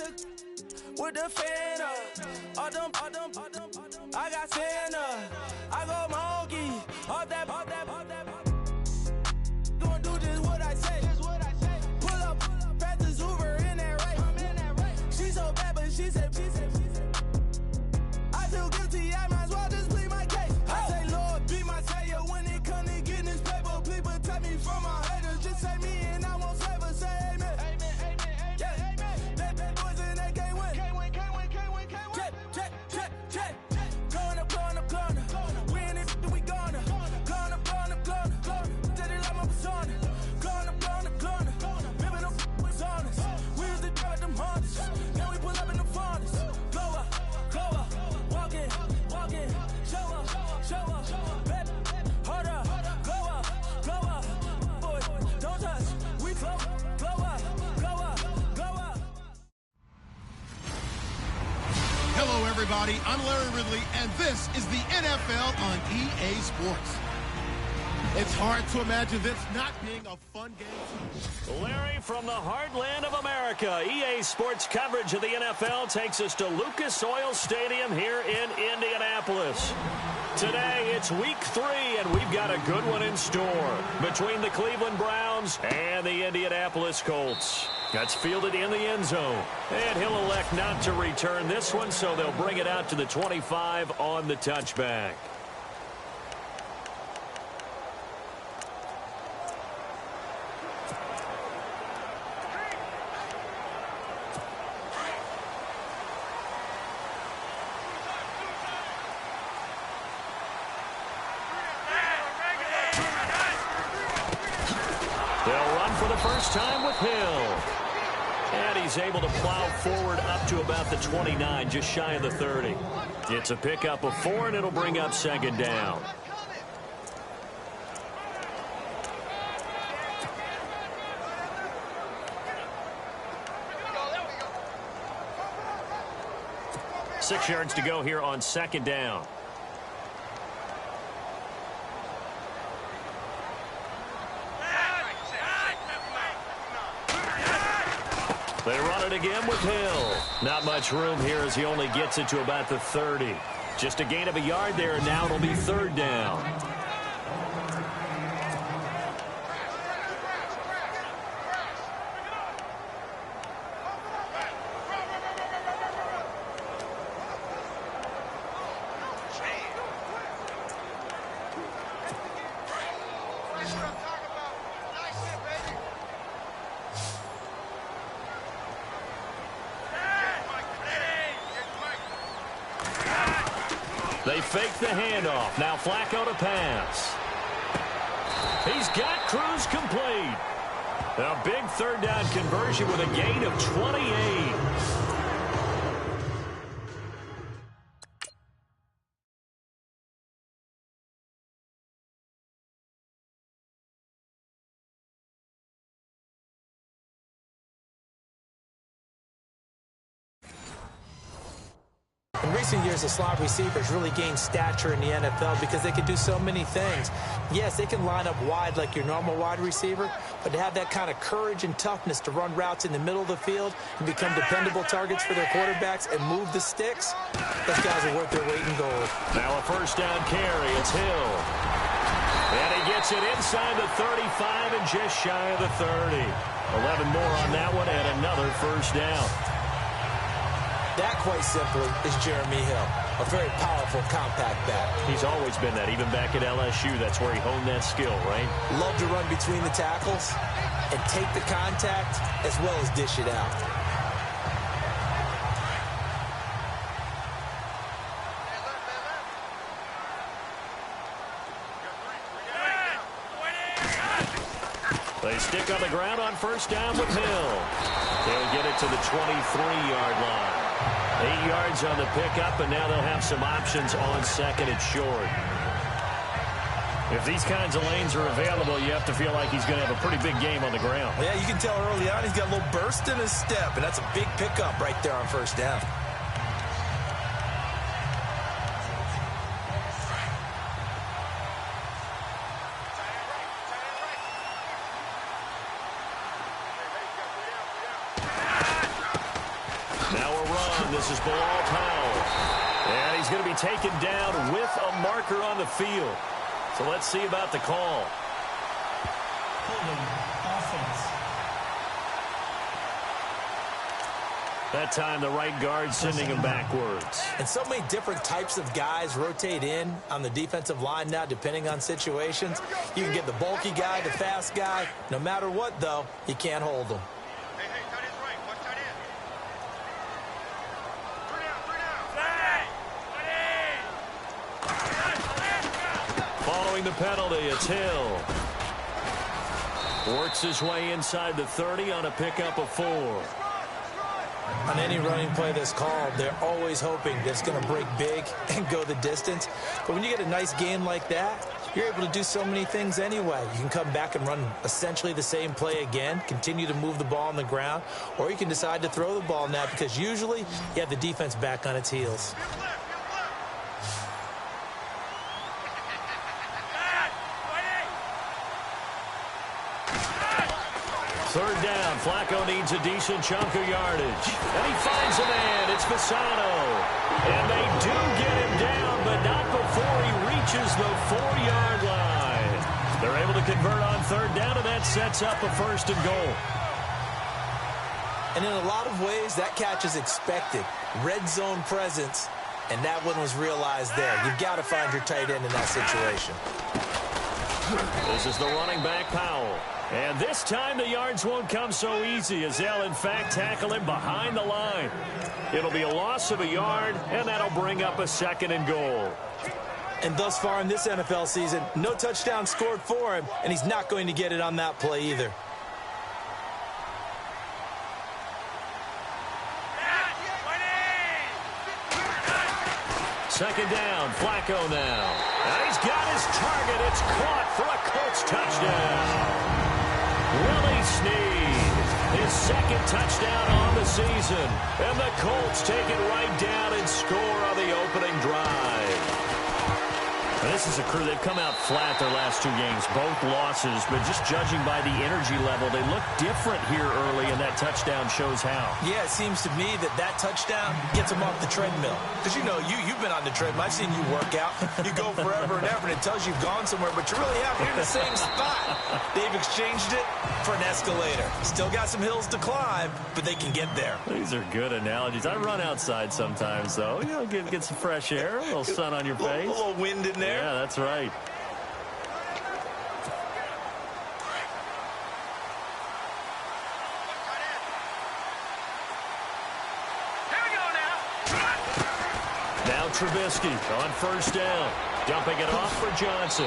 with the fan up. I got Santa. I go monkey. All that. Gonna do just what I say. Pull up, pass the Uber in that race. She so bad, but she said. I feel guilty, I might as well just plead my case. I say, Lord, be my savior when it come to getting this paper. Please protect me from my haters. Just say me and I won't save. Say amen. They boys and they can't win. Check. Going up. We in it, we gonna. Going up. Tell they like my persona. Going up. Remember them was honest. We was the drug them hardest. Now we pull up in the furnace. Go up. Walk in. Show up. Baby, hold up. Go up. Boys, don't touch. We float. Go up. Hello, everybody. I'm Larry Ridley, and this is the NFL on EA Sports. It's hard to imagine this not being a fun game. Larry, from the heartland of America, EA Sports coverage of the NFL takes us to Lucas Oil Stadium here in Indianapolis. Today, it's week 3, and we've got a good one in store between the Cleveland Browns and the Indianapolis Colts. That's fielded in the end zone, and he'll elect not to return this one, so they'll bring it out to the 25 on the touchback. They'll run for the first time with Hill. And he's able to plow forward up to about the 29, just shy of the 30. It's a pickup of 4, and it'll bring up second down. Six yards to go here on second down. They run it again with Hill. Not much room here as he only gets it to about the 30. Just a gain of a yard there, and now it'll be third down. They fake the handoff. Now Flacco to pass. He's got Cruz complete. A big third down conversion with a gain of 28. In recent years, the slot receivers really gained stature in the NFL because they can do so many things. Yes, they can line up wide like your normal wide receiver, but to have that kind of courage and toughness to run routes in the middle of the field and become dependable targets for their quarterbacks and move the sticks, those guys are worth their weight in gold. Now a first down carry. It's Hill. And he gets it inside the 35 and just shy of the 30. 11 more on that one and another first down. That, quite simply, is Jeremy Hill, a very powerful, compact back. He's always been that, even back at LSU. That's where he honed that skill, right? Love to run between the tackles and take the contact as well as dish it out. They stick on the ground on first down with Hill. They'll get it to the 23-yard line. 8 yards on the pickup, and now they'll have some options on second and short. If these kinds of lanes are available, you have to feel like he's going to have a pretty big game on the ground. Yeah, you can tell early on he's got a little burst in his step, and that's a big pickup right there on first down. This is Bilal Powell. And he's going to be taken down with a marker on the field. So let's see about the call. Holding offense. That time, the right guard sending him backwards. And so many different types of guys rotate in on the defensive line now, depending on situations. You can get the bulky guy, the fast guy. No matter what, though, you can't hold them. Hey, tight end's right. Watch tight end. Following the penalty, it's Hill. Works his way inside the 30 on a pickup of 4. On any running play that's called, they're always hoping that it's going to break big and go the distance. But when you get a nice game like that, you're able to do so many things anyway. You can come back and run essentially the same play again, continue to move the ball on the ground, or you can decide to throw the ball now because usually you have the defense back on its heels. Third down, Flacco needs a decent chunk of yardage. And he finds a man, it's Fasano. And they do get him down, but not before he reaches the 4-yard line. They're able to convert on third down, and that sets up a 1st and goal. And in a lot of ways, that catch is expected. Red zone presence, and that one was realized there. You've got to find your tight end in that situation. This is the running back, Powell. And this time the yards won't come so easy as they'll, in fact, tackle him behind the line. It'll be a loss of a yard, and that'll bring up a 2nd and goal. And thus far in this NFL season, no touchdown scored for him, and he's not going to get it on that play either. Second down, Flacco now. And he's got his target. It's caught for a Colts touchdown. Willie Snead, his 2nd touchdown on the season. And the Colts take it right down and score on the opening drive. And this is a crew, they've come out flat their last 2 games, both losses, but just judging by the energy level, they look different here early, and that touchdown shows how. Yeah, it seems to me that touchdown gets them off the treadmill. Because, you know, you've been on the treadmill. I've seen you work out. You go forever and ever, and it tells you you've gone somewhere, but you really haven't. You're in the same spot. They've exchanged it for an escalator. Still got some hills to climb, but they can get there. These are good analogies. I run outside sometimes, though. You know, get some fresh air, a little sun on your face. A little wind in there. Yeah, that's right. Now Trubisky on 1st down. Dumping it off for Johnson.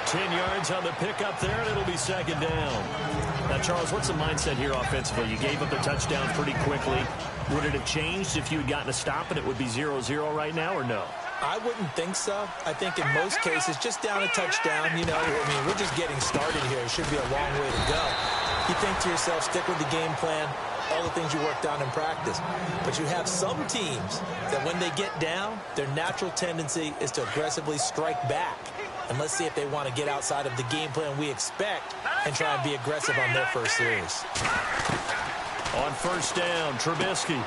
10 yards on the pickup there, and it'll be 2nd down. Now, Charles, what's the mindset here offensively? You gave up the touchdown pretty quickly. Would it have changed if you had gotten a stop and it would be 0-0 right now, or no? I wouldn't think so. I think in most cases, just down a touchdown, you know, I mean, we're just getting started here. It should be a long way to go. You think to yourself, stick with the game plan, all the things you worked on in practice. But you have some teams that when they get down, their natural tendency is to aggressively strike back. And let's see if they want to get outside of the game plan we expect and try and be aggressive on their first series. On 1st down, Trubisky.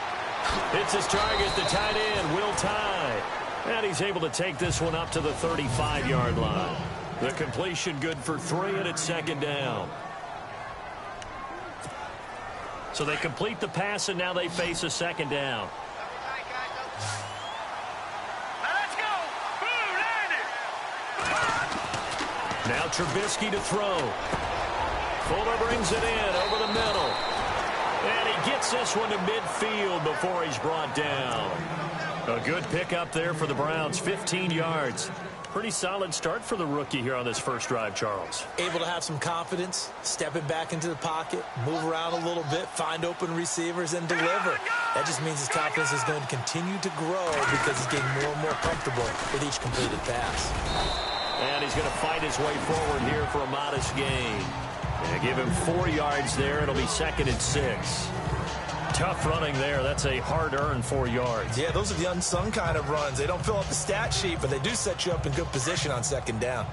It's his target, the tight end, Will Tye. And he's able to take this one up to the 35-yard line. The completion good for 3, and it's 2nd down. So they complete the pass, and now they face a 2nd down. Now Trubisky to throw. Fuller brings it in over the middle. And he gets this one to midfield before he's brought down. A good pickup there for the Browns, 15 yards. Pretty solid start for the rookie here on this first drive, Charles. Able to have some confidence, stepping back into the pocket, move around a little bit, find open receivers, and deliver. That just means his confidence is going to continue to grow because he's getting more and more comfortable with each completed pass. And he's going to fight his way forward here for a modest gain. And give him 4 yards there. It'll be 2nd and 6. Tough running there. That's a hard-earned 4 yards. Yeah, those are the unsung kind of runs. They don't fill up the stat sheet, but they do set you up in good position on 2nd down.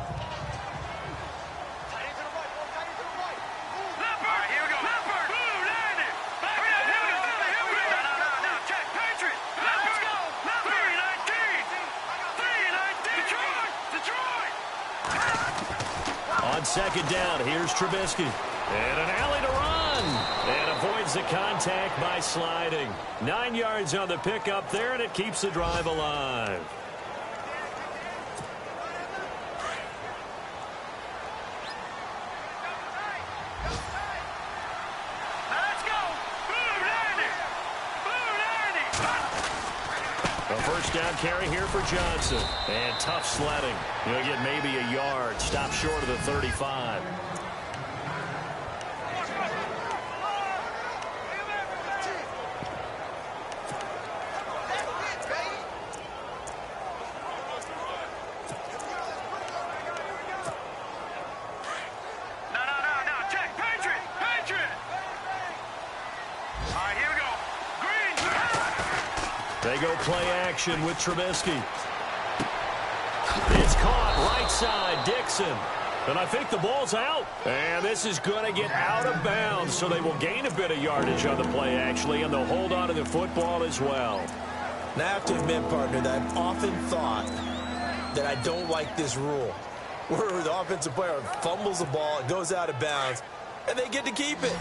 second down. Here's Trubisky. And an alley to run. And avoids the contact by sliding. 9 yards on the pickup there, and it keeps the drive alive. A first down carry here for Johnson. And tough sledding. He'll get maybe a yard. Stop short of the 35. They go play action with Trubisky. It's caught right side, Dixon. And I think the ball's out. And this is going to get out of bounds, so they will gain a bit of yardage on the play, actually, and they'll hold on to the football as well. Now, I have to admit, partner, that I've often thought that I don't like this rule, where the offensive player fumbles the ball, it goes out of bounds, and they get to keep it.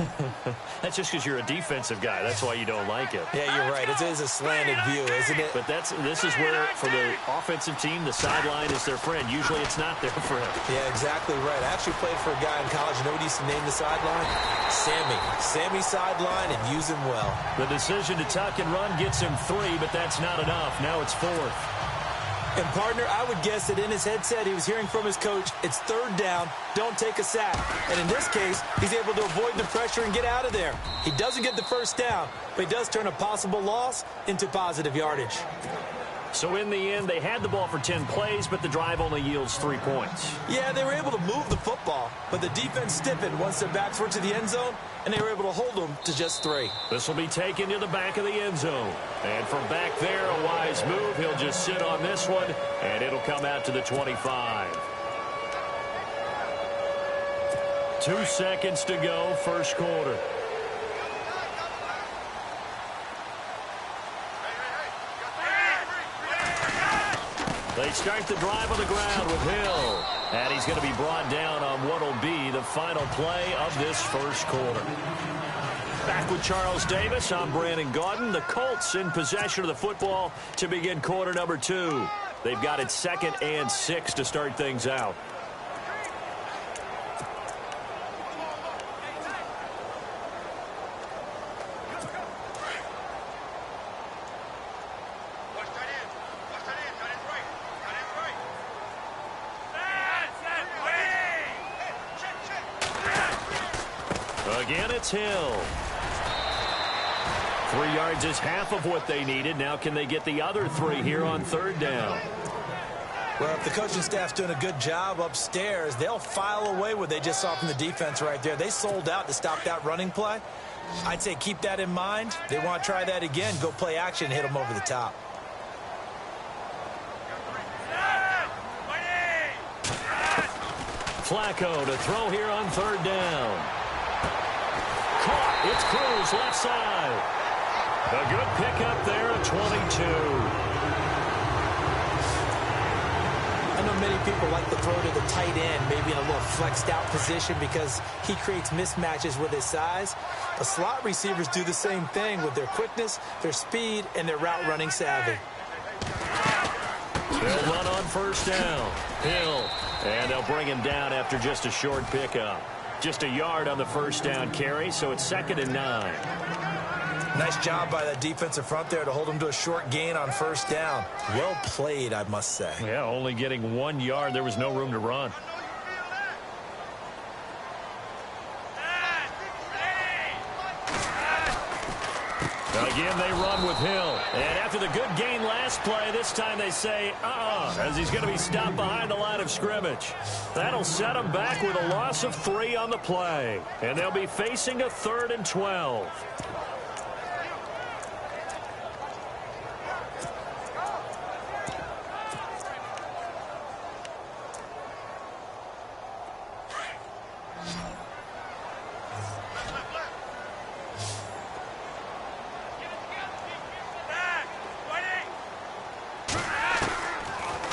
That's just because you're a defensive guy. That's why you don't like it. Yeah, you're right. It is a slanted view, isn't it? But this is where, for the offensive team, the sideline is their friend. Usually it's not their friend. Yeah, exactly right. I actually played for a guy in college. You know what he used to name the sideline? Sammy. Sammy sideline, and use him well. The decision to tuck and run gets him 3, but that's not enough. Now it's 4th. And, partner, I would guess that in his headset he was hearing from his coach, it's 3rd down, don't take a sack. And in this case, he's able to avoid the pressure and get out of there. He doesn't get the first down, but he does turn a possible loss into positive yardage. So in the end, they had the ball for 10 plays, but the drive only yields 3 points. Yeah, they were able to move the football, but the defense stiffened once their backs were to the end zone, and they were able to hold them to just 3. This will be taken to the back of the end zone. And from back there, a wise move. He'll just sit on this one, and it'll come out to the 25. 2 seconds to go, first quarter. They start the drive on the ground with Hill. And he's going to be brought down on what will be the final play of this first quarter. Back with Charles Davis, I'm Brandon Gaudin. The Colts in possession of the football to begin quarter number 2. They've got it 2nd and 6 to start things out. Again, it's Hill. 3 yards is half of what they needed. Now can they get the other 3 here on 3rd down? Well, if the coaching staff's doing a good job upstairs, they'll file away what they just saw from the defense right there. They sold out to stop that running play. I'd say keep that in mind. They want to try that again. Go play action, hit them over the top. Flacco to throw here on 3rd down. Caught. It's Cruz left side. A good pickup there at 22. I know many people like to throw to the tight end, maybe in a little flexed out position because he creates mismatches with his size. The slot receivers do the same thing with their quickness, their speed, and their route running savvy. They'll run on 1st down. Hill. And they'll bring him down after just a short pickup. Just a yard on the 1st down carry, so it's 2nd and 9. Nice job by that defensive front there to hold him to a short gain on 1st down. Well played, I must say. Yeah, only getting 1 yard. There was no room to run. Again, they run with Hill. And after the good gain last play, this time they say, as he's going to be stopped behind the line of scrimmage. That'll set him back with a loss of 3 on the play. And they'll be facing a 3rd and 12.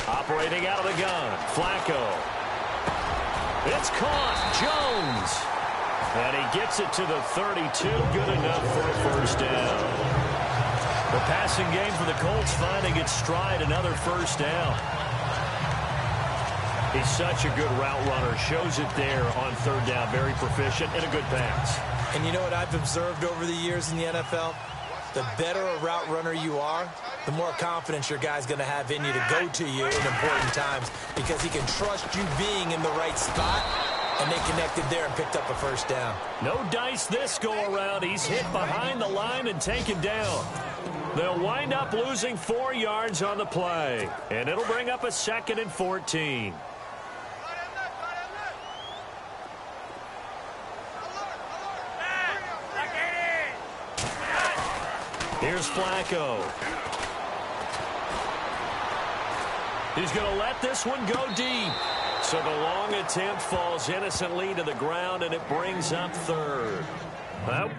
Operating out of the gun, Flacco. It's caught. Jones. And he gets it to the 32. Good enough for a first down. The passing game for the Colts finding its stride. Another first down. He's such a good route runner. Shows it there on third down. Very proficient and a good pass. And you know what I've observed over the years in the NFL? The better a route runner you are, the more confidence your guy's going to have in you to go to you in important times because he can trust you being in the right spot, and they connected there and picked up a first down. No dice this go-around. He's hit behind the line and taken down. They'll wind up losing 4 yards on the play, and it'll bring up a 2nd and 14. Here's Flacco. He's going to let this one go deep. So the long attempt falls innocently to the ground, and it brings up 3rd. Well,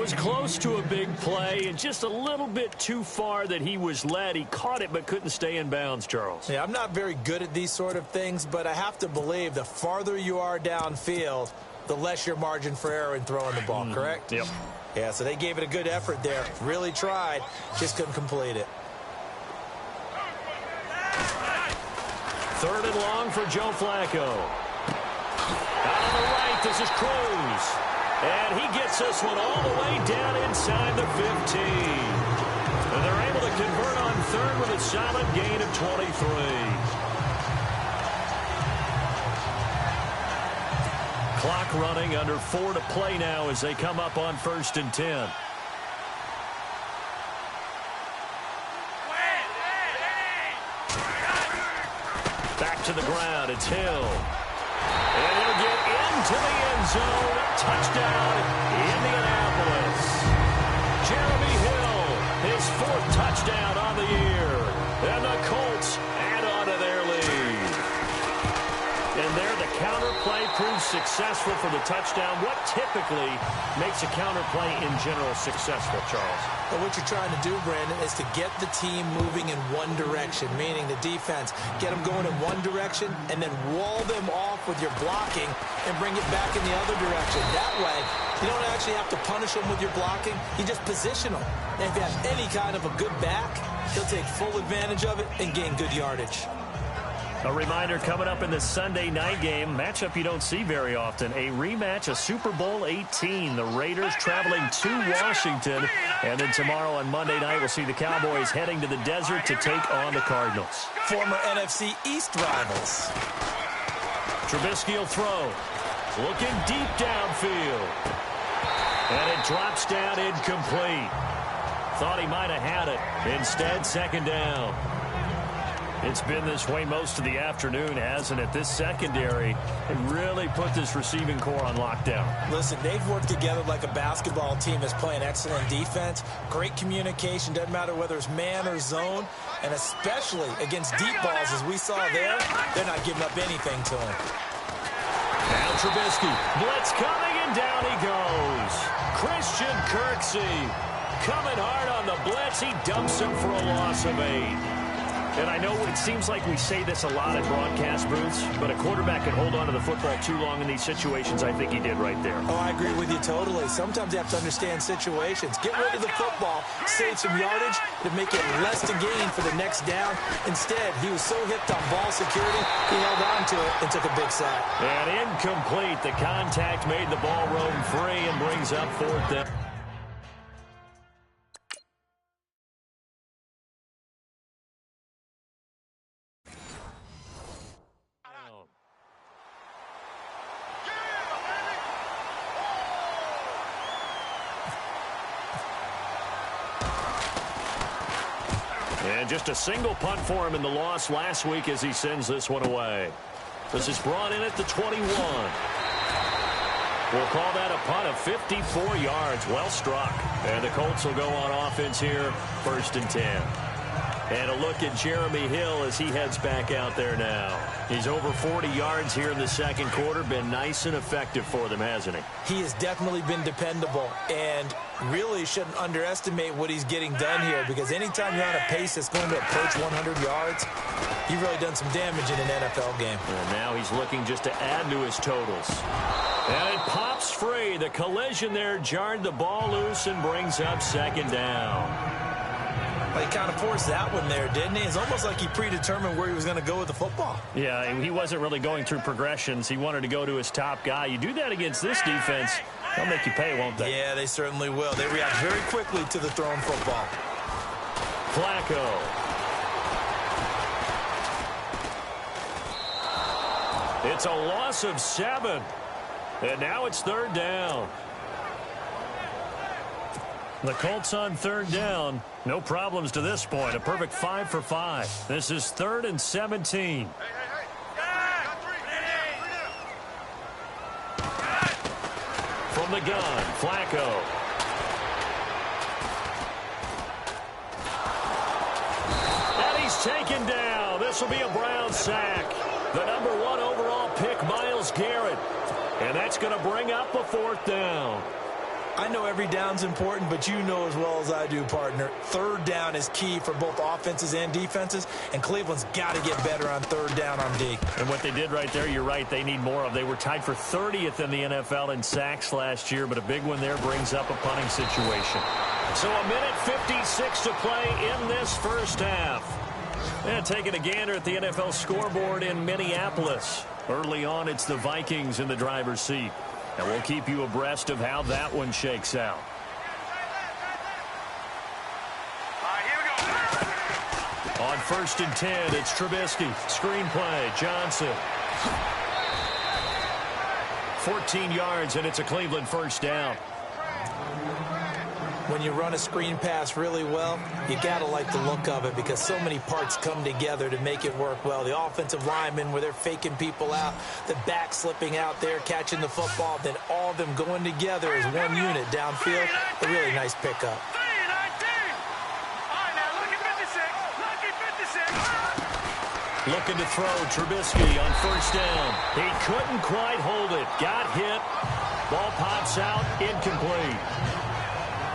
was close to a big play and just a little bit too far that he was led. He caught it but couldn't stay in bounds, Charles. Yeah, I'm not very good at these sort of things, but I have to believe the farther you are downfield, the less your margin for error in throwing the ball, correct? Yep. Yeah, so they gave it a good effort there. Really tried, just couldn't complete it. 3rd and long for Joe Flacco. Out on the right, this is Cruz. And he gets this one all the way down inside the 15. And they're able to convert on 3rd with a solid gain of 23. Clock running, under 4 to play now as they come up on 1st and 10. Back to the ground, it's Hill. And he'll get into the end zone. Touchdown, Indianapolis. Jeremy Hill, his 4th touchdown on the year. And the Colts add on to their lead. And there the counter play proves successful for the touchdown. What typically makes a counter play in general successful, Charles? But what you're trying to do, Brandon, is to get the team moving in one direction, meaning the defense, get them going in one direction and then wall them off with your blocking and bring it back in the other direction. That way, you don't actually have to punish them with your blocking. You just position them. And if you have any kind of a good back, he'll take full advantage of it and gain good yardage. A reminder coming up in the Sunday night game, matchup you don't see very often, a rematch of Super Bowl 18. The Raiders traveling to Washington. And then tomorrow on Monday night, we'll see the Cowboys heading to the desert to take on the Cardinals. Former NFC East rivals. Trubisky will throw. Looking deep downfield. And it drops down incomplete. Thought he might have had it. Instead, 2nd down. It's been this way most of the afternoon, hasn't it? This secondary had really put this receiving core on lockdown. Listen, they've worked together like a basketball team that's playing excellent defense. Great communication, doesn't matter whether it's man or zone. And especially against deep balls, as we saw there, they're not giving up anything to him. Now Trubisky, blitz coming, and down he goes. Christian Kirksey coming hard on the blitz. He dumps him for a loss of 8. And I know it seems like we say this a lot at broadcast booths, but a quarterback can hold on to the football too long in these situations. I think he did right there. Oh, I agree with you totally. Sometimes you have to understand situations. Get rid of the football, save some yardage to make it less to gain for the next down. Instead, he was so hipped on ball security, he held on to it and took a big sack. And incomplete. The contact made the ball roam free and brings up 4th down. And just a single punt for him in the loss last week as he sends this one away. This is brought in at the 21. We'll call that a punt of 54 yards. Well struck. And the Colts will go on offense here, 1st and 10. And a look at Jeremy Hill as he heads back out there now. He's over 40 yards here in the second quarter. Been nice and effective for them, hasn't he? He has definitely been dependable, and really shouldn't underestimate what he's getting done here, because anytime you're on a pace that's going to approach 100 yards, you've really done some damage in an NFL game. And now he's looking just to add to his totals. And it pops free. The collision there jarred the ball loose and brings up second down. Well, he kind of forced that one there, didn't he? It's almost like he predetermined where he was going to go with the football. Yeah, he wasn't really going through progressions. He wanted to go to his top guy. You do that against this defense, they'll make you pay, won't they? Yeah, they certainly will. They react very quickly to the thrown football. Flacco. It's a loss of 7. And now it's third down. The Colts on third down. No problems to this point. A perfect 5 for 5. This is 3rd and 17. From the gun, Flacco. And he's taken down. This will be a Brown sack. The #1 overall pick, Myles Garrett. And that's going to bring up a 4th down. I know every down's important, but you know as well as I do, partner, third down is key for both offenses and defenses, and Cleveland's got to get better on third down on D. And what they did right there, you're right, they need more of. They were tied for 30th in the NFL in sacks last year, but a big one there brings up a punting situation. So a minute 56 to play in this first half. And taking a gander at the NFL scoreboard in Minneapolis. Early on, it's the Vikings in the driver's seat. And we'll keep you abreast of how that one shakes out. Here we go. On 1st and 10, it's Trubisky. Screen play, Johnson. 14 yards, and it's a Cleveland first down. When you run a screen pass really well, you got to like the look of it, because so many parts come together to make it work well. The offensive linemen, where they're faking people out, the back slipping out there, catching the football, then all of them going together as one unit downfield. A really nice pickup. Looking to throw, Trubisky on first down. He couldn't quite hold it. Got hit. Ball pops out, incomplete.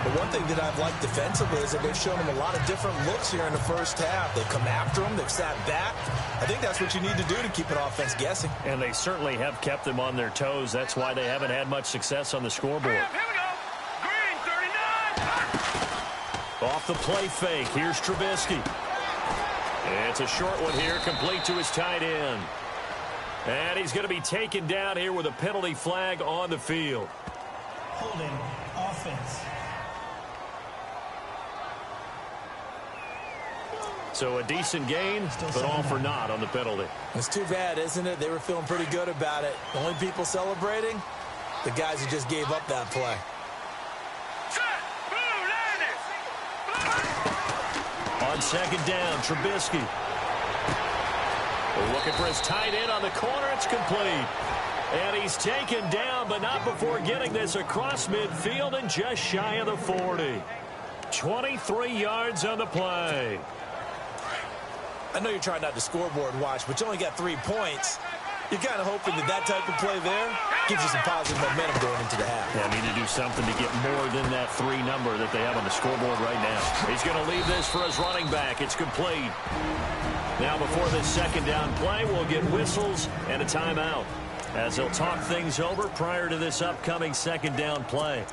But one thing that I've liked defensively is that they've shown him a lot of different looks here in the first half. They've come after him. They've sat back. I think that's what you need to do to keep an offense guessing. And they certainly have kept them on their toes. That's why they haven't had much success on the scoreboard. Here we go. Green, 39. Off the play fake. Here's Trubisky. It's a short one here, complete to his tight end. And he's going to be taken down here with a penalty flag on the field. Holding offense. So a decent gain, but all for naught on the penalty. It's too bad, isn't it? They were feeling pretty good about it. The only people celebrating, the guys who just gave up that play. On second down, Trubisky. We're looking for his tight end on the corner. It's complete. And he's taken down, but not before getting this across midfield and just shy of the 40. 23 yards on the play. I know you're trying not to scoreboard watch, but you only got 3 points. You're kind of hoping that that type of play there gives you some positive momentum going into the half. Yeah, need to do something to get more than that 3 number that they have on the scoreboard right now. He's going to leave this for his running back. It's complete. Now before this second down play, we'll get whistles and a timeout as they'll talk things over prior to this upcoming second down play.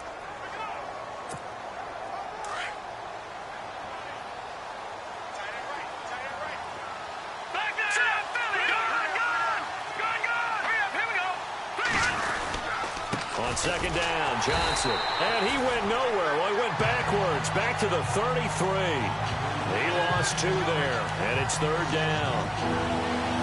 Second down, Johnson. And he went nowhere. Well, he went backwards, back to the 33. He lost 2 there, and it's third down.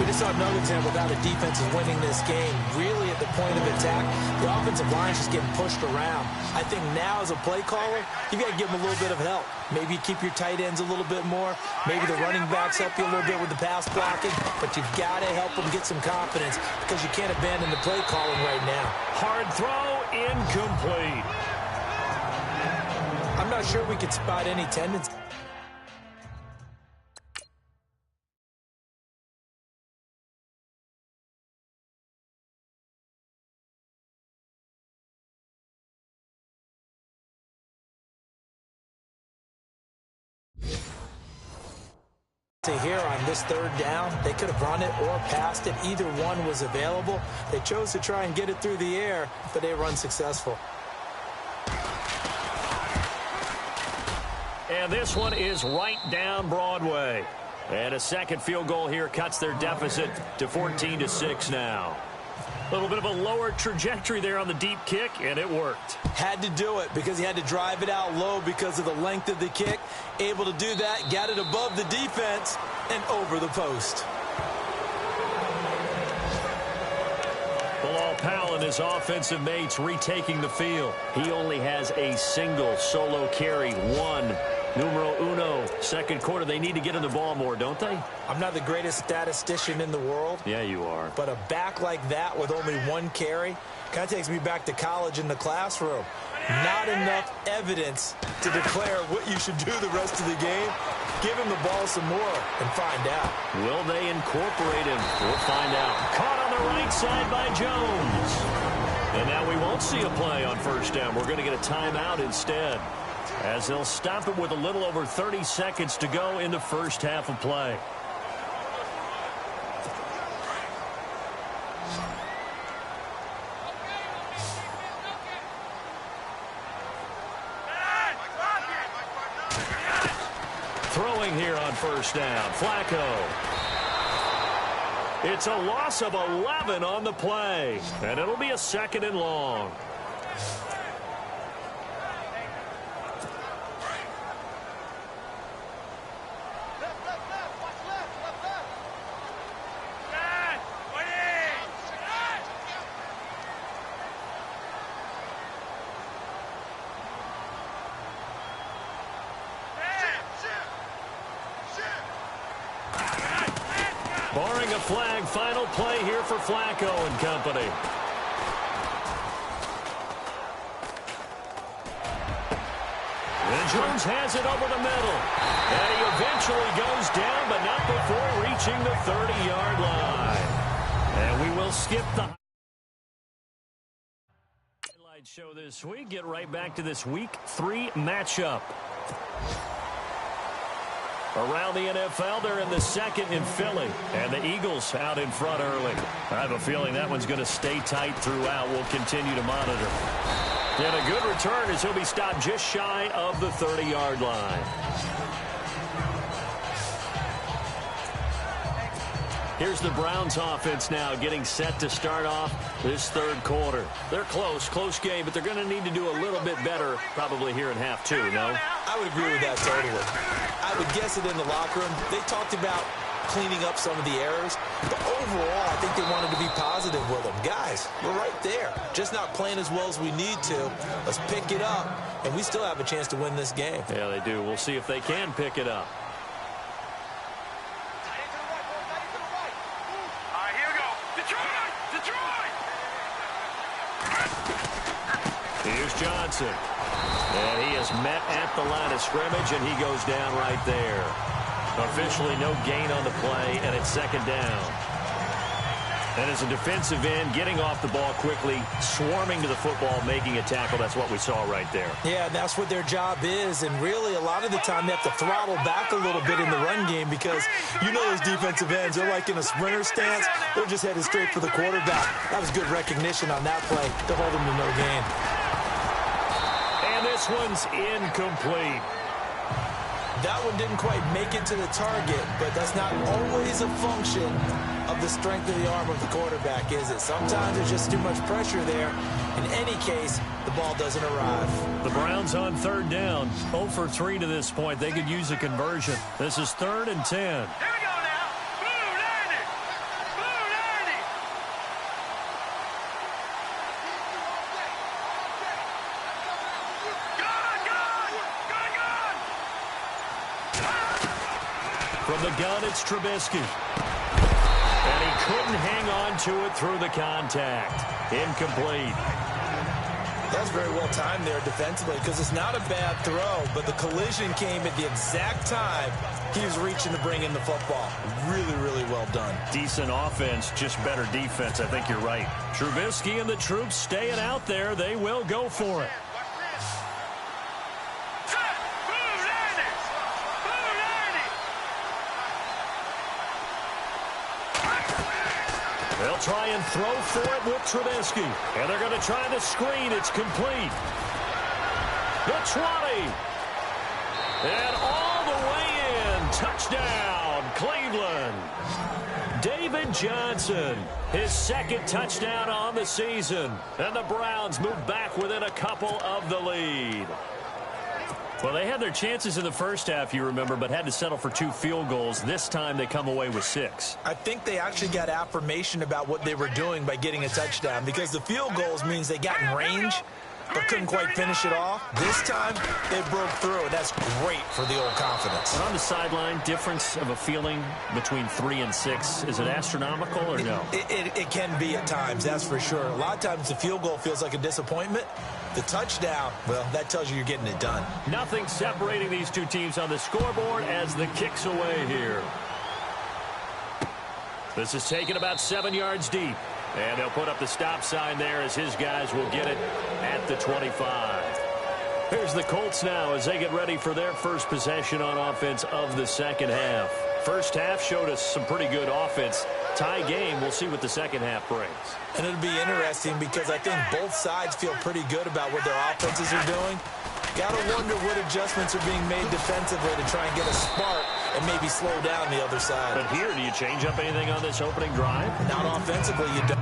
We just saw another example of how the defense is winning this game. Really at the point of attack, the offensive line is just getting pushed around. I think now as a play caller, you got to give them a little bit of help. Maybe you keep your tight ends a little bit more. Maybe the running backs help you a little bit with the pass blocking. But you've got to help them get some confidence because you can't abandon the play calling right now. Hard throw, incomplete. I'm not sure we could spot any tendency. Here on this third down, they could have run it or passed it. Either one was available. They chose to try and get it through the air, but they run successful. And this one is right down Broadway. And a second field goal here cuts their deficit to 14-6 now. A little bit of a lower trajectory there on the deep kick, and it worked. Had to do it because he had to drive it out low because of the length of the kick. Able to do that, got it above the defense and over the post. Bilal Powell and his offensive mates retaking the field. He only has a single solo carry, one. Numero uno, second quarter. They need to get in the ball more, don't they? I'm not the greatest statistician in the world. Yeah, you are. But a back like that with only one carry kind of takes me back to college in the classroom. Not enough evidence to declare what you should do the rest of the game. Give him the ball some more and find out. Will they incorporate him? We'll find out. Caught on the right side by Jones. And now we won't see a play on first down. We're going to get a timeout instead, as they'll stop it with a little over 30 seconds to go in the first half of play. Throwing here on first down, Flacco. It's a loss of 11 on the play, and it'll be a second and long. Barring a flag, final play here for Flacco and company. And Jones has it over the middle. And he eventually goes down, but not before reaching the 30-yard line. And we will skip the highlight show this week. Get right back to this Week 3 matchup. Around the NFL, they're in the second in Philly, and the Eagles out in front early. I have a feeling that one's going to stay tight throughout. We'll continue to monitor. And a good return as he'll be stopped just shy of the 30-yard line. Here's the Browns offense now getting set to start off this third quarter. They're close game, but they're going to need to do a little bit better probably here in half two, no? I would agree with that totally. I would guess it in the locker room. They talked about cleaning up some of the errors, but overall, I think they wanted to be positive with them. Guys, we're right there. Just not playing as well as we need to. Let's pick it up, and we still have a chance to win this game. Yeah, they do. We'll see if they can pick it up. Here's Johnson. And he is met at the line of scrimmage, and he goes down right there. Officially no gain on the play, and it's second down. And as a defensive end, getting off the ball quickly, swarming to the football, making a tackle, that's what we saw right there. Yeah, and that's what their job is. And really, a lot of the time, they have to throttle back a little bit in the run game because you know those defensive ends, they're like in a sprinter stance. They're just headed straight for the quarterback. That was good recognition on that play to hold him to no gain. And this one's incomplete. That one didn't quite make it to the target, but that's not always a function of the strength of the arm of the quarterback, is it? Sometimes there's just too much pressure there. In any case, the ball doesn't arrive. The Browns on third down, 0 for 3 to this point. They could use a conversion. This is 3rd and 10. Here we go now. Blue 90. Blue 90. From the gun, it's Trubisky. And he couldn't hang on to it through the contact. Incomplete. That was very well timed there defensively because it's not a bad throw, but the collision came at the exact time he was reaching to bring in the football. Really, really well done. Decent offense, just better defense. I think you're right. Trubisky and the troops staying out there. They will go for it. They'll try and throw for it with Trubisky. And they're going to try the screen. It's complete. The 20. And all the way in. Touchdown, Cleveland. David Johnson, his second touchdown on the season. And the Browns move back within a couple of the lead. Well, they had their chances in the first half, you remember, but had to settle for 2 field goals. This time they come away with 6. I think they actually got affirmation about what they were doing by getting a touchdown, because the field goals means they got in range but couldn't quite finish it off. This time they broke through, and that's great for the old confidence. And on the sideline, difference of a feeling between 3 and 6, is it astronomical or no? It can be at times, that's for sure. A lot of times the field goal feels like a disappointment. The touchdown, well, that tells you you're getting it done. Nothing separating these two teams on the scoreboard as the kick's away here. This is taken about 7 yards deep. And they'll put up the stop sign there as his guys will get it at the 25. Here's the Colts now as they get ready for their first possession on offense of the second half. First half showed us some pretty good offense. Tie game, we'll see what the second half brings. And it'll be interesting because I think both sides feel pretty good about what their offenses are doing. Got to wonder what adjustments are being made defensively to try and get a spark and maybe slow down the other side. But here, do you change up anything on this opening drive? Not offensively, you don't.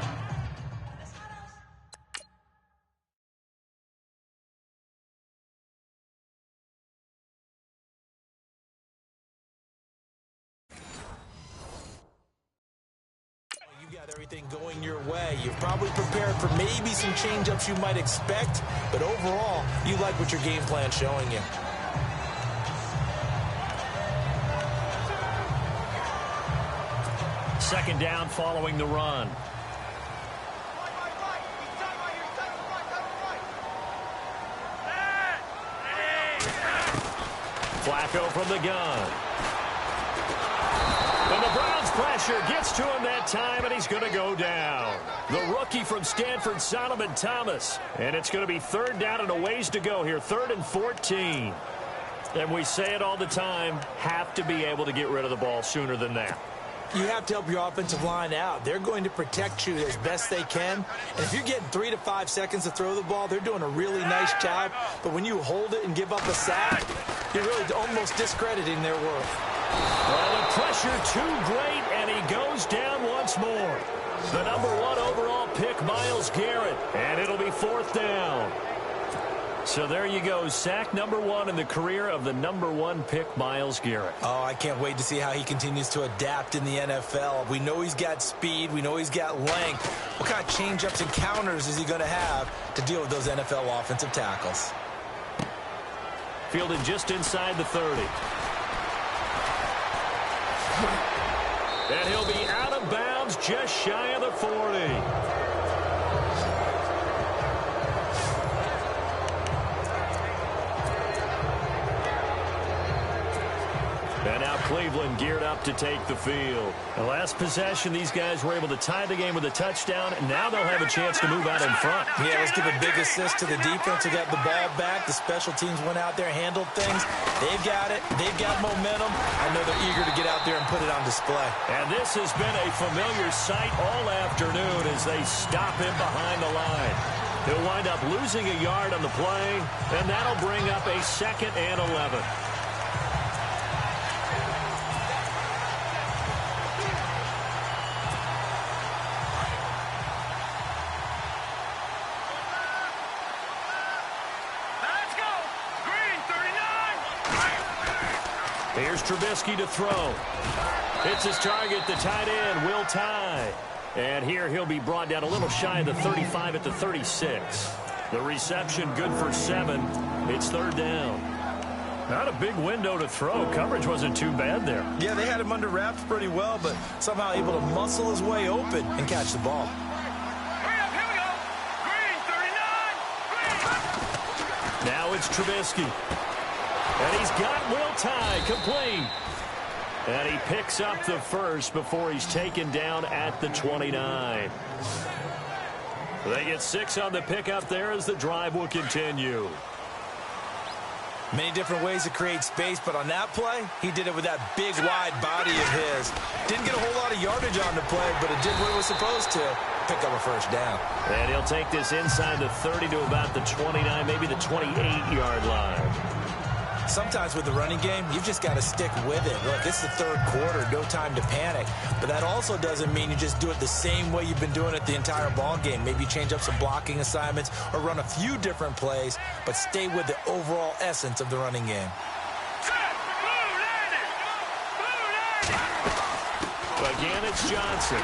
Everything going your way. You've probably prepared for maybe some change-ups you might expect, but overall, you like what your game plan's showing you. Second down following the run. Flacco from the gun. And the Browns pressure gets to him that time, and he's going to go down. The rookie from Stanford, Solomon Thomas. And it's going to be third down and a ways to go here, 3rd and 14. And we say it all the time, have to be able to get rid of the ball sooner than that. You have to help your offensive line out. They're going to protect you as best they can. And if you're getting 3 to 5 seconds to throw the ball, they're doing a really nice job. But when you hold it and give up a sack, you're really almost discrediting their work. Well, the pressure too great, and he goes down once more. The #1 overall pick, Myles Garrett, and it'll be 4th down. So there you go, sack #1 in the career of the #1 pick, Myles Garrett. Oh, I can't wait to see how he continues to adapt in the NFL. We know he's got speed. We know he's got length. What kind of change-ups and counters is he going to have to deal with those NFL offensive tackles? Fielded just inside the 30. And he'll be out of bounds just shy of the 40. And now Cleveland geared up to take the field. The last possession, these guys were able to tie the game with a touchdown, and now they'll have a chance to move out in front. Yeah, let's give a big assist to the defense who got the ball back. The special teams went out there, handled things. They've got it. They've got momentum. I know they're eager to get out there and put it on display. And this has been a familiar sight all afternoon as they stop him behind the line. He'll wind up losing a yard on the play, and that'll bring up a 2nd and 11. Here's Trubisky to throw. Hits his target, the tight end, Will Tye. And here he'll be brought down a little shy of the 35 at the 36. The reception good for 7. It's 3rd down. Not a big window to throw. Coverage wasn't too bad there. Yeah, they had him under wraps pretty well, but somehow able to muscle his way open and catch the ball. Here we go. Green, 39. Green. Now it's Trubisky. And he's got Will Tye complete. And he picks up the first before he's taken down at the 29. They get 6 on the pickup there as the drive will continue. Many different ways to create space, but on that play, he did it with that big, wide body of his. Didn't get a whole lot of yardage on the play, but it did what it was supposed to. Pick up a first down. And he'll take this inside the 30 to about the 29, maybe the 28-yard line. Sometimes with the running game, you've just got to stick with it. Look, it's the third quarter, no time to panic. But that also doesn't mean you just do it the same way you've been doing it the entire ball game. Maybe change up some blocking assignments or run a few different plays, but stay with the overall essence of the running game. Again, it's Johnson.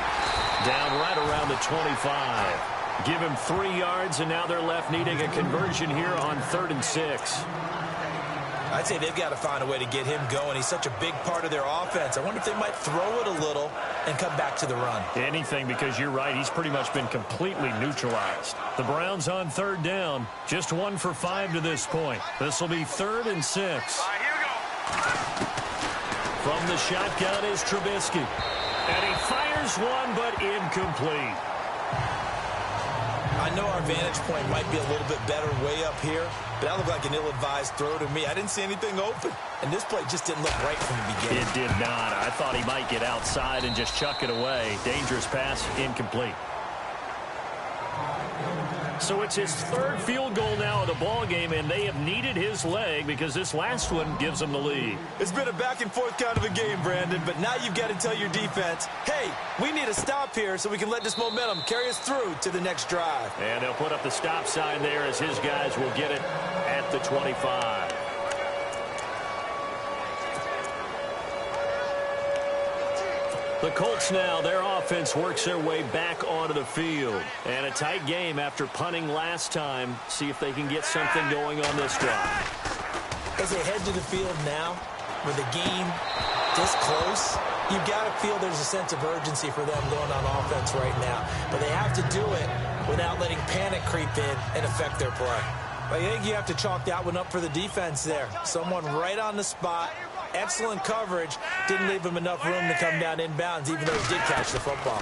Down right around the 25. Give him 3 yards, and now they're left needing a conversion here on 3rd and 6. I'd say they've got to find a way to get him going. He's such a big part of their offense. I wonder if they might throw it a little and come back to the run. Anything, because you're right. He's pretty much been completely neutralized. The Browns on 3rd down. Just 1 for 5 to this point. This will be 3rd and 6. All right, here we go. From the shotgun is Trubisky. And he fires one, but incomplete. I know our vantage point might be a little bit better way up here, but that looked like an ill-advised throw to me. I didn't see anything open, and this play just didn't look right from the beginning. It did not. I thought he might get outside and just chuck it away. Dangerous pass, incomplete. So it's his 3rd field goal now of the ball game, and they have needed his leg because this last one gives them the lead. It's been a back-and-forth kind of a game, Brandon, but now you've got to tell your defense, hey, we need a stop here so we can let this momentum carry us through to the next drive. And they'll put up the stop sign there as his guys will get it at the 25. The Colts now, their offense works their way back onto the field. And a tight game after punting last time. See if they can get something going on this drive. As they head to the field now, with the game this close, you've got to feel there's a sense of urgency for them going on offense right now. But they have to do it without letting panic creep in and affect their play. I think you have to chalk that one up for the defense there. Someone right on the spot. Excellent coverage. Didn't leave him enough room to come down inbounds, even though he did catch the football.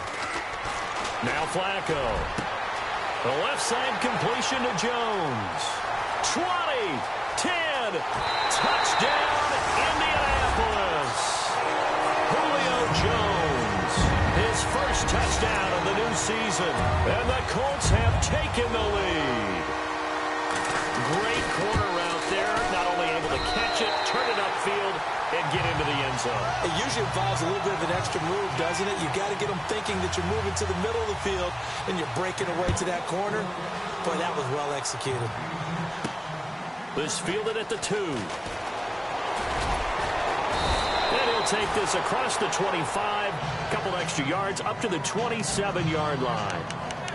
Now Flacco. The left side completion to Jones. 20, 10, touchdown, Indianapolis. Julio Jones, his first touchdown of the new season. And the Colts have taken the lead. Great corner route there. Not only able to catch it, turn it upfield, and get into the end zone. It usually involves a little bit of an extra move, doesn't it? You've got to get them thinking that you're moving to the middle of the field and you're breaking away to that corner. Boy, that was well executed. This fielded at the 2. And he'll take this across the 25. A couple extra yards up to the 27-yard line.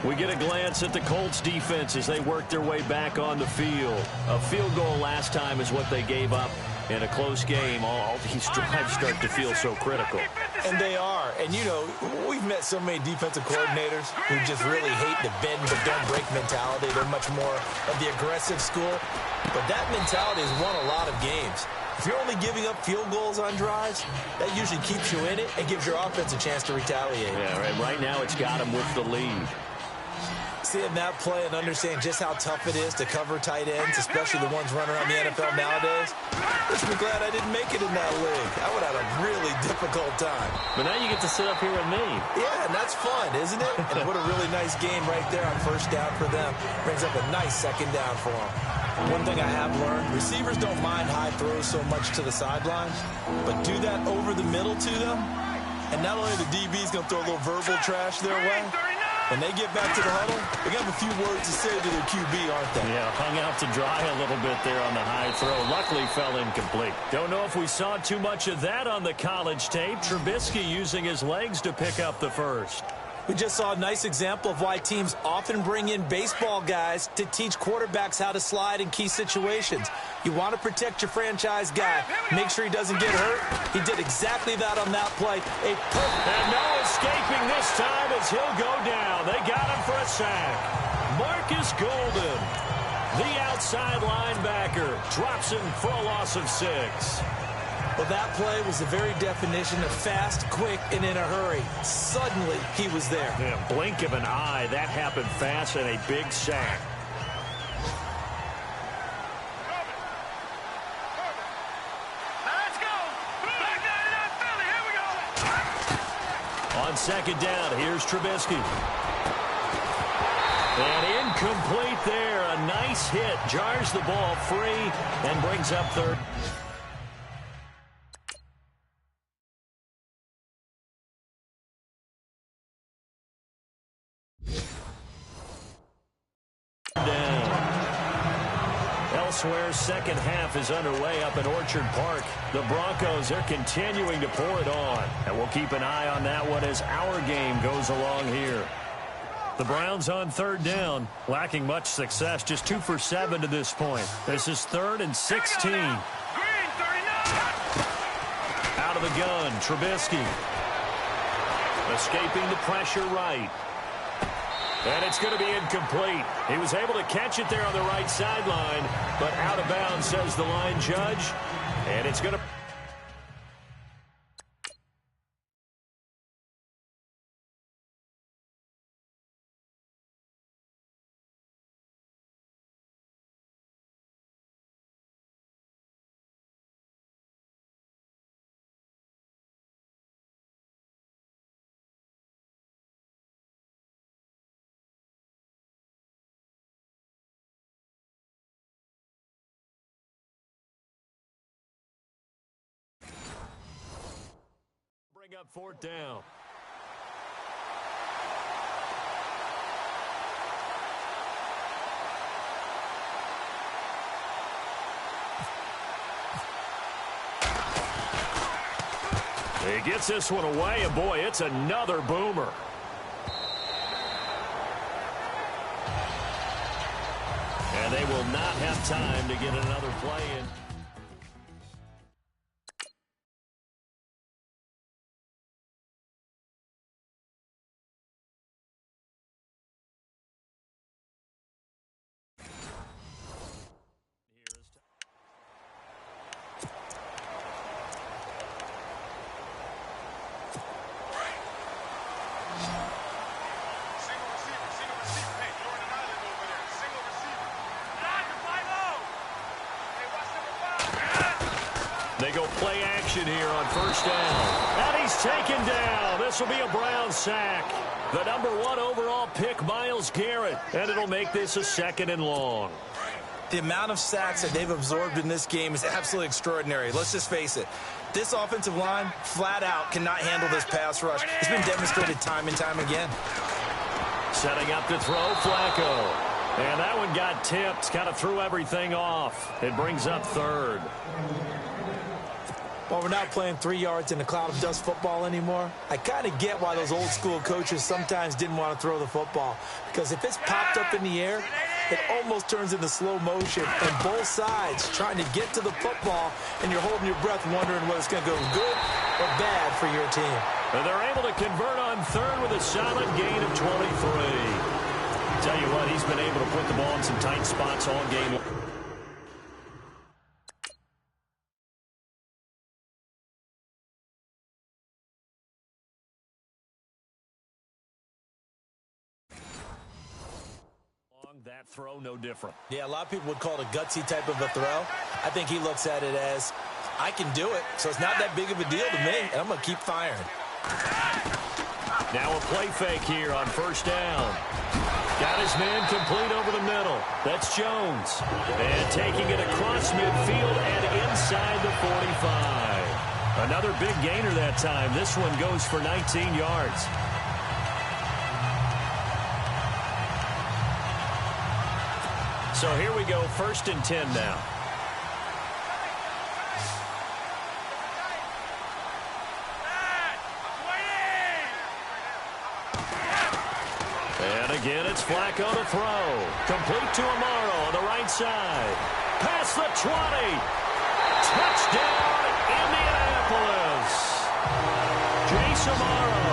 We get a glance at the Colts defense as they work their way back on the field. A field goal last time is what they gave up. In a close game, all these drives start to feel so critical. And they are. And, you know, we've met so many defensive coordinators who just really hate the bend but don't break mentality. They're much more of the aggressive school. But that mentality has won a lot of games. If you're only giving up field goals on drives, that usually keeps you in it and gives your offense a chance to retaliate. Yeah, right now it's got him with the lead. Seeing that play and understand just how tough it is to cover tight ends, especially the ones running around the NFL nowadays, makes me glad I didn't make it in that league. I would have had a really difficult time. But now you get to sit up here with me. Yeah, and that's fun, isn't it? And what a really nice game right there on first down for them. Brings up a nice second down for them. One thing I have learned, receivers don't mind high throws so much to the sidelines, but do that over the middle to them, and not only the DB's going to throw a little verbal trash their way, when they get back to the huddle, they're going to have a few words to say to their QB, aren't they? Yeah, hung out to dry a little bit there on the high throw. Luckily fell incomplete. Don't know if we saw too much of that on the college tape. Trubisky using his legs to pick up the first. We just saw a nice example of why teams often bring in baseball guys to teach quarterbacks how to slide in key situations. You want to protect your franchise guy. Make sure he doesn't get hurt. He did exactly that on that play. And no escaping this time as he'll go down. They got him for a sack. Marcus Golden, the outside linebacker, drops him for a loss of 6. Well, that play was the very definition of fast, quick, and in a hurry. Suddenly, he was there. Yeah, blink of an eye. That happened fast and a big sack. second down. Here's Trubisky. And incomplete there. A nice hit. Jars the ball free and brings up third. Elsewhere, second half is underway up at Orchard Park. The Broncos are continuing to pour it on. And we'll keep an eye on that one as our game goes along here. The Browns on third down, lacking much success, just 2 for 7 to this point. This is 3rd and 16. Out of the gun, Trubisky. Escaping the pressure right. And it's going to be incomplete. He was able to catch it there on the right sideline, but out of bounds, says the line judge. And it's going to... bring up 4th down. He gets this one away, and boy, it's another boomer. And they will not have time to get another play in. They go play action here on 1st down. And he's taken down. This will be a Brown sack. The #1 overall pick, Myles Garrett. And it'll make this a 2nd and long. The amount of sacks that they've absorbed in this game is absolutely extraordinary. Let's just face it. This offensive line, flat out, cannot handle this pass rush. It's been demonstrated time and time again. Setting up to throw, Flacco. And that one got tipped. Kind of threw everything off. It brings up 3rd. Well, we're not playing 3 yards in a cloud of dust football anymore. I kind of get why those old school coaches sometimes didn't want to throw the football. Because if it's popped up in the air, it almost turns into slow motion. And both sides trying to get to the football, and you're holding your breath wondering whether it's going to go good or bad for your team. And they're able to convert on 3rd with a solid gain of 23. Tell you what, he's been able to put the ball in some tight spots all game. That throw, no different. Yeah, a lot of people would call it a gutsy type of a throw. I think he looks at it as, I can do it, so it's not that big of a deal to me, and I'm going to keep firing. Now a play fake here on 1st down. Got his man complete over the middle. That's Jones. And taking it across midfield and inside the 45. Another big gainer that time. This one goes for 19 yards. So here we go, 1st and 10 now. And again, it's Flacco to throw. Complete to Amaro on the right side. Past the 20. Touchdown, Indianapolis. Jace Amaro,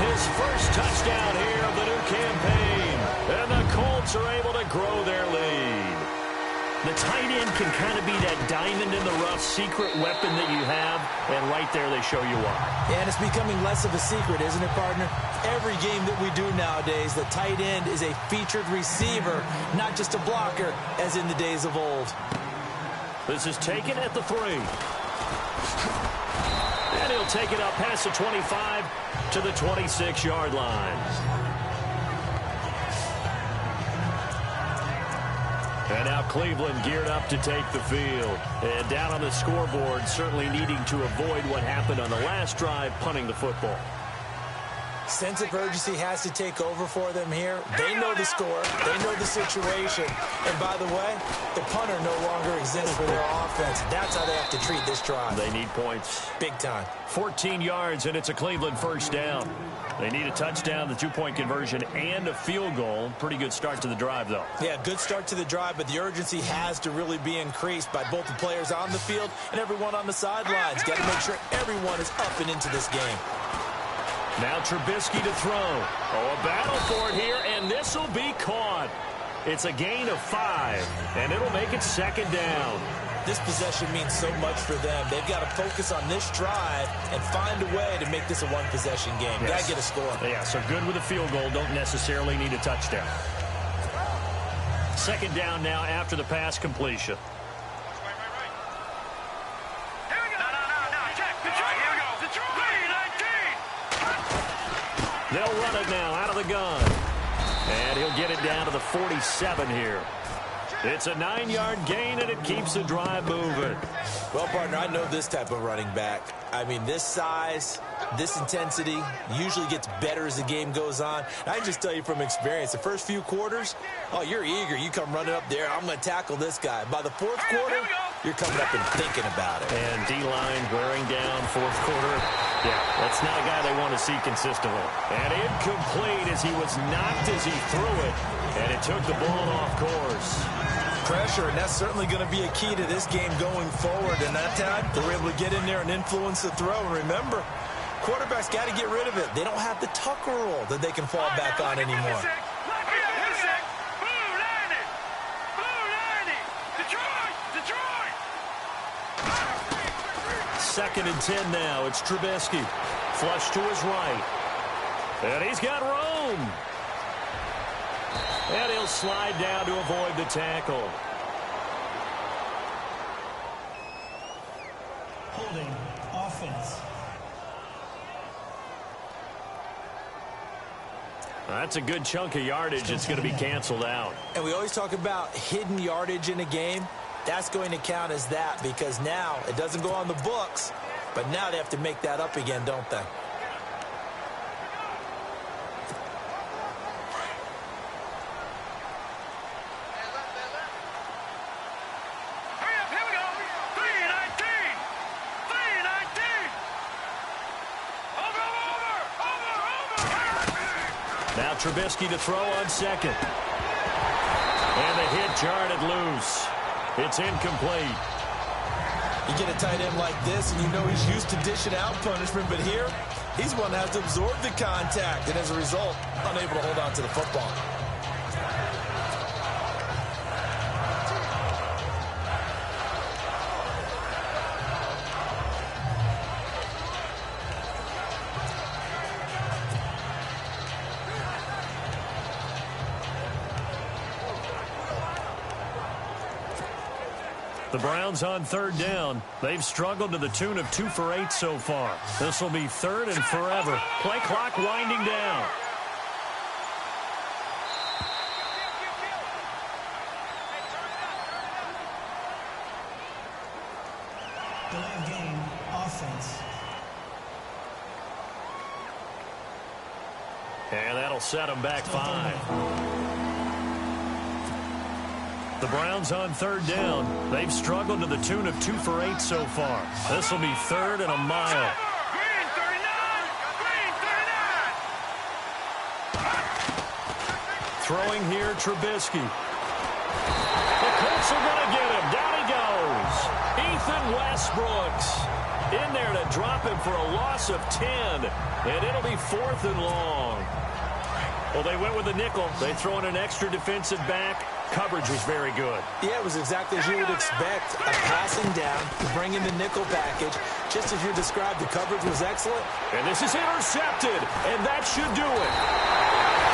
his first touchdown here of the new campaign. And the Colts are able to grow their lead. The tight end can kind of be that diamond in the rough secret weapon that you have, and right there they show you why. Yeah, and it's becoming less of a secret, isn't it, partner? Every game that we do nowadays, the tight end is a featured receiver, not just a blocker, as in the days of old. This is taken at the 3. And he'll They'll take it up past the 25 to the 26-yard line. And now Cleveland geared up to take the field. And down on the scoreboard, certainly needing to avoid what happened on the last drive, punting the football. Sense of urgency has to take over for them here. They know the score. They know the situation. And by the way, the punter no longer exists for their offense. That's how they have to treat this drive. They need points. Big time. 14 yards, and it's a Cleveland first down. They need a touchdown, the two-point conversion, and a field goal. Pretty good start to the drive, though. Yeah, good start to the drive, but the urgency has to really be increased by both the players on the field and everyone on the sidelines. Got to make sure everyone is up and into this game. Now Trubisky to throw. Oh, a battle for it here, and this will be caught. It's a gain of 5, and it'll make it second down. This possession means so much for them. They've got to focus on this drive and find a way to make this a one-possession game. Yes. Got to get a score. Yeah, so good with a field goal. Don't necessarily need a touchdown. Second down now after the pass completion. They'll run it now out of the gun. And he'll get it down to the 47 here. It's a 9-yard gain, and it keeps the drive moving. Well, partner, I know this type of running back. I mean, this size, this intensity usually gets better as the game goes on. And I can just tell you from experience, the first few quarters, oh, you're eager. You come running up there. I'm going to tackle this guy. By the fourth quarter, you're coming up and thinking about it. And D-line wearing down fourth quarter. Yeah, that's not a guy they want to see consistently. And incomplete as he was knocked as he threw it. And it took the ball off course. Pressure, and that's certainly going to be a key to this game going forward. And that time, they were able to get in there and influence the throw. And remember, quarterbacks got to get rid of it. They don't have the Tucker rule that they can fall back on anymore. Second and 10 now. It's Trubisky. Flush to his right. And he's got room. And he'll slide down to avoid the tackle. Holding offense. That's a good chunk of yardage. It's going to be canceled out. And we always talk about hidden yardage in a game. That's going to count as that because now it doesn't go on the books, but now they have to make that up again, don't they? Now Trubisky to throw on second. And the hit jarred it loose. It's incomplete. You get a tight end like this, and you know he's used to dishing out punishment, but here, he's one that has to absorb the contact, and as a result, unable to hold on to the football. The Browns on third down. They've struggled to the tune of 2 for 8 so far. This will be third and forever. Play clock winding down. Delay game offense. And that'll set them back 5. The Browns on third down. They've struggled to the tune of 2 for 8 so far. This will be third and a mile. Green 39! Green 39! Throwing here, Trubisky. The Colts are going to get him. Down he goes. Ethan Westbrooks in there to drop him for a loss of 10. And it'll be 4th and long. Well, they went with a nickel. They throw in an extra defensive back. Coverage was very good. Yeah, it was exactly as you would expect. A passing down to bring in the nickel package. Just as you described, the coverage was excellent. And this is intercepted, and that should do it.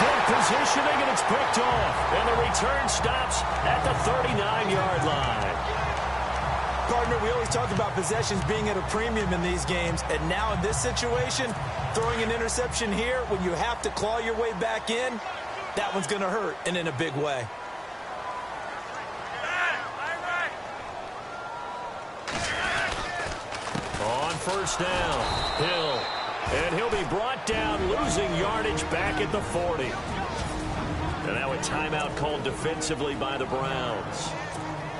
Good positioning, and it's picked off. And the return stops at the 39-yard line. Partner, we always talk about possessions being at a premium in these games, and now in this situation, throwing an interception here when you have to claw your way back in, that one's going to hurt, and in a big way. On first down, Hill. And he'll be brought down, losing yardage back at the 40. And now a timeout called defensively by the Browns.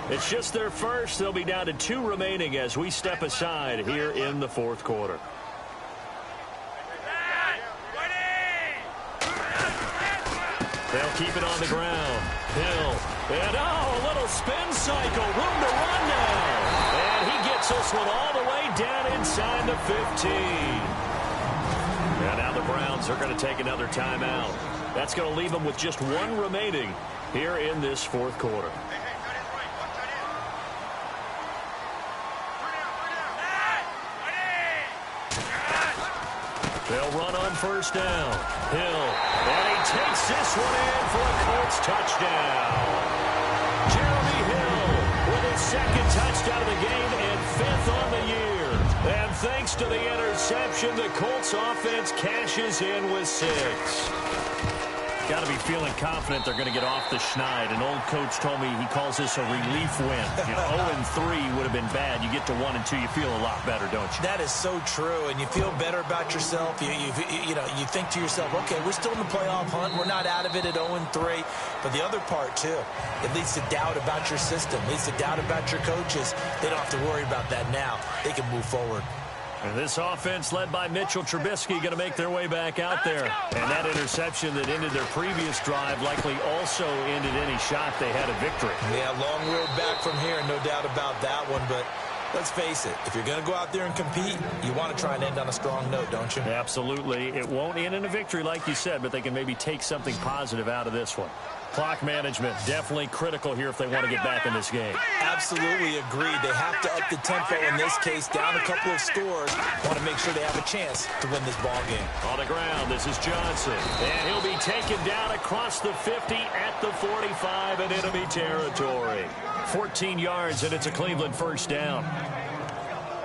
It's just their first. They'll be down to 2 remaining as we step aside here in the fourth quarter. They'll keep it on the ground. Hill. And, a little spin cycle. Room to run now. And he gets this one all the way down inside the 15. And now the Browns are going to take another timeout. That's going to leave them with just 1 remaining here in this fourth quarter. They'll run on first down. Hill. And he takes this one in for a Colts touchdown. Jeremy Hill with his 2nd touchdown of the game and 5th on the year. And thanks to the interception, the Colts offense cashes in with 6. Got to be feeling confident they're going to get off the schneid. An old coach told me he calls this a relief win. 0-3 would have been bad. You get to 1 and 2, you feel a lot better, don't you? That is so true, and you feel better about yourself. You think to yourself, okay, we're still in the playoff hunt. We're not out of it at 0-3. But the other part, too, it leads to doubt about your system. It leads to doubt about your coaches. They don't have to worry about that now. They can move forward. And this offense led by Mitchell Trubisky going to make their way back out there. And that interception that ended their previous drive likely also ended any shot they had a victory. Yeah, long road back from here, no doubt about that one. But let's face it, if you're going to go out there and compete, you want to try and end on a strong note, don't you? Absolutely. It won't end in a victory like you said, but they can maybe take something positive out of this one. Clock management, definitely critical here if they want to get back in this game. Absolutely agreed. They have to up the tempo in this case, down a couple of scores. Want to make sure they have a chance to win this ball game. On the ground, this is Johnson. And he'll be taken down across the 50 at the 45 in enemy territory. 14 yards, and it's a Cleveland first down.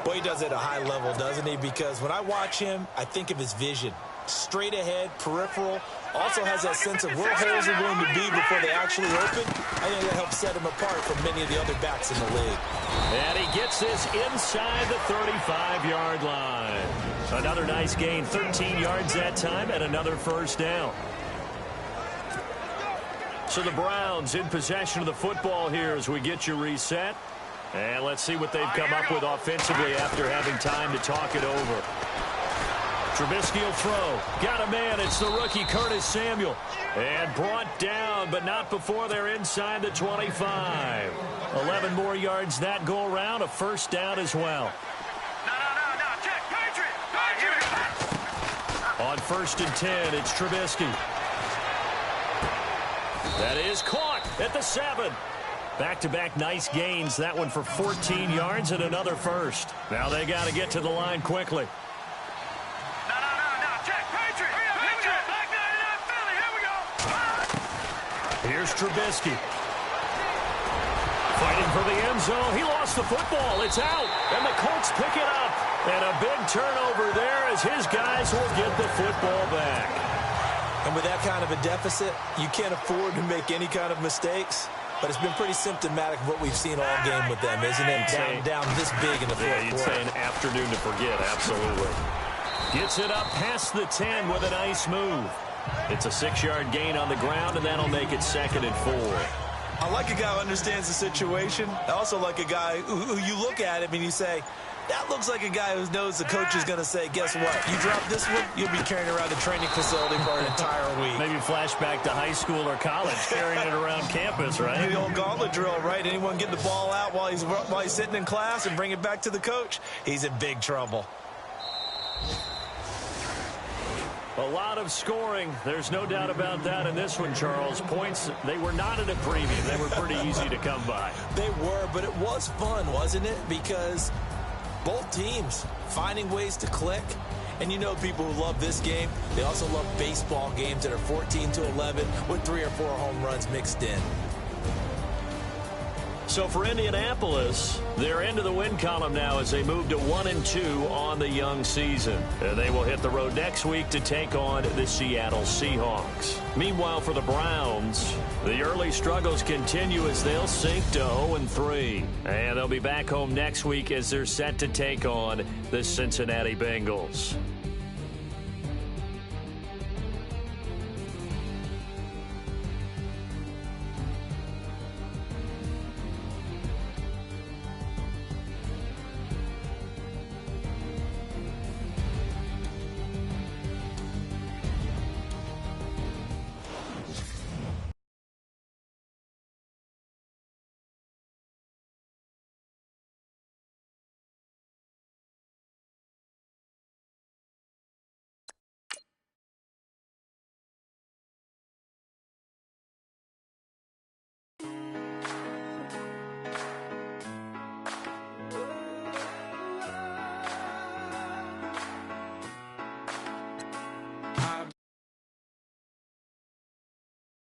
Boy, he does it at a high level, doesn't he? Because when I watch him, I think of his vision. Straight ahead, peripheral. Also has that sense of where holes are going to be before they actually open. I think that helps set him apart from many of the other backs in the league. And he gets this inside the 35-yard line. Another nice gain, 13 yards that time, and another first down. So the Browns in possession of the football here as we get you reset. And let's see what they've come up with offensively after having time to talk it over. Trubisky will throw. Got a man. It's the rookie Curtis Samuel. And brought down, but not before they're inside the 25. 11 more yards that go around. A first down as well. No. Check. Patriot. On 1st and 10, it's Trubisky. That is caught at the 7. Back-to-back nice gains. That one for 14 yards and another first. Now they got to get to the line quickly. Here's Trubisky. Fighting for the end zone. He lost the football. It's out. And the Colts pick it up. And a big turnover there as his guys will get the football back. And with that kind of a deficit, you can't afford to make any kind of mistakes. But it's been pretty symptomatic of what we've seen all game with them, isn't it? Down this big in the fourth quarter. You'd say an afternoon to forget, absolutely. Gets it up past the 10 with a nice move. It's a 6-yard gain on the ground, and that'll make it 2nd and 4. I like a guy who understands the situation. I also like a guy who you look at him and you say, that looks like a guy who knows the coach is going to say, guess what? You drop this one, you'll be carrying around the training facility for an entire week. Maybe flashback to high school or college, carrying it around campus, right? The old gauntlet drill, right? Anyone get the ball out while he's sitting in class and bring it back to the coach, he's in big trouble. A lot of scoring. There's no doubt about that in this one, Charles. Points, they were not at a premium. They were pretty easy to come by. They were, but it was fun, wasn't it? Because both teams finding ways to click. And you know people who love this game, they also love baseball games that are 14-11 with 3 or 4 home runs mixed in. So for Indianapolis, they're into the win column now as they move to 1-2 on the young season. And they will hit the road next week to take on the Seattle Seahawks. Meanwhile, for the Browns, the early struggles continue as they'll sink to 0-3. And they'll be back home next week as they're set to take on the Cincinnati Bengals.